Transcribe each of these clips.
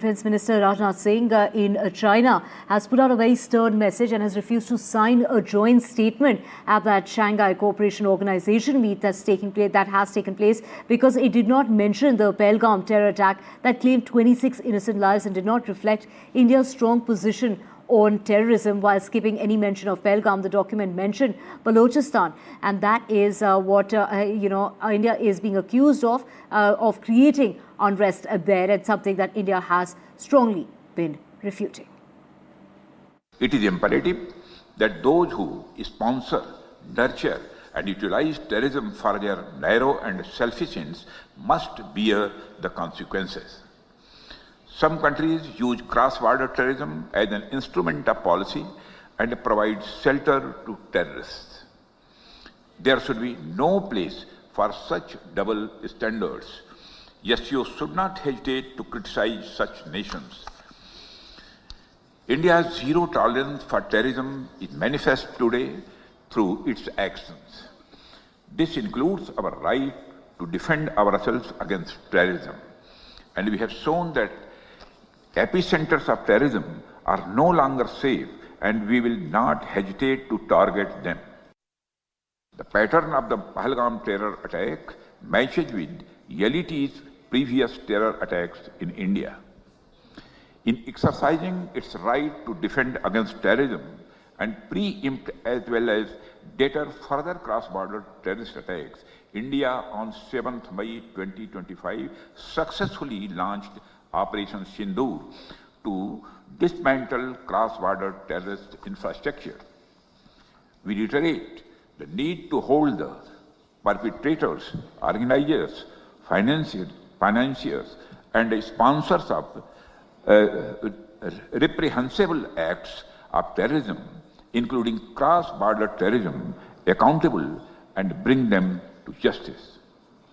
Defence Minister Rajnath Singh in China has put out a very stern message and has refused to sign a joint statement at that Shanghai Cooperation Organisation meet that has taken place because it did not mention the Pahalgam terror attack that claimed 26 innocent lives and did not reflect India's strong position on terrorism, while skipping any mention of Pahalgam. The document mentioned Balochistan, and that is what India is being accused of creating unrest there, and something that India has strongly been refuting. It is imperative that those who sponsor, nurture and utilize terrorism for their narrow and selfish ends must bear the consequences. Some countries use cross-border terrorism as an instrument of policy and provide shelter to terrorists. There should be no place for such double standards. SCO should not hesitate to criticize such nations. India's zero tolerance for terrorism is manifest today through its actions. This includes our right to defend ourselves against terrorism. And we have shown that epicenters of terrorism are no longer safe, and we will not hesitate to target them. The pattern of the Pahalgam terror attack matches with LET's previous terror attacks in India. In exercising its right to defend against terrorism and preempt as well as deter further cross-border terrorist attacks, India on 7th May 2025 successfully launched Operation Sindoor to dismantle cross-border terrorist infrastructure. We reiterate the need to hold the perpetrators, organizers, financiers, and sponsors of reprehensible acts of terrorism, including cross-border terrorism, accountable and bring them to justice.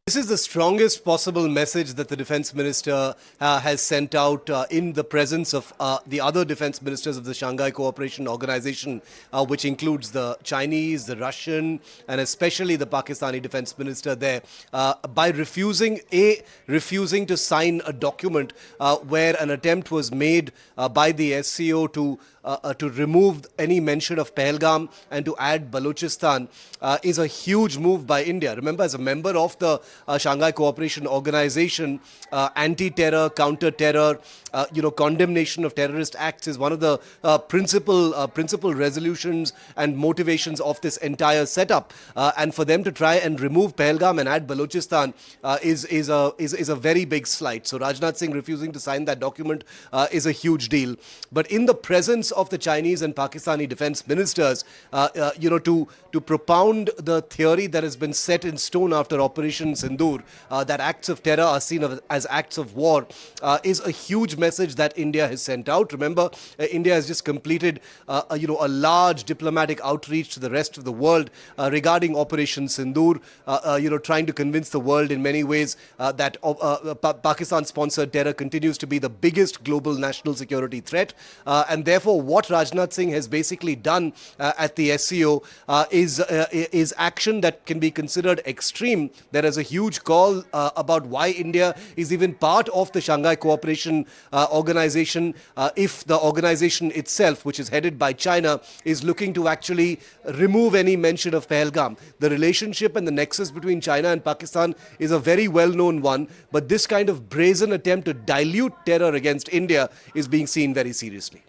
This is the strongest possible message that the Defence Minister has sent out in the presence of the other Defence Ministers of the Shanghai Cooperation Organisation, which includes the Chinese, the Russian, and especially the Pakistani Defence Minister there, by refusing to sign a document where an attempt was made by the SCO to remove any mention of Pahalgam and to add Balochistan is a huge move by India. Remember, as a member of the Shanghai Cooperation Organisation, anti-terror, counter-terror, condemnation of terrorist acts is one of the principal resolutions and motivations of this entire setup. And for them to try and remove Pahalgam and add Balochistan is a very big slight. So Rajnath Singh refusing to sign that document is a huge deal. But in the presence of the Chinese and Pakistani defense ministers, to propound the theory that has been set in stone after Operation Sindoor, that acts of terror are seen as acts of war, is a huge message that India has sent out. Remember, India has just completed a large diplomatic outreach to the rest of the world regarding Operation Sindoor, trying to convince the world in many ways that Pakistan-sponsored terror continues to be the biggest global national security threat, and therefore what Rajnath Singh has basically done at the SCO is action that can be considered extreme. There is a huge call about why India is even part of the Shanghai Cooperation Organization if the organization itself, which is headed by China, is looking to actually remove any mention of Pahalgam. The relationship and the nexus between China and Pakistan is a very well-known one, but this kind of brazen attempt to dilute terror against India is being seen very seriously.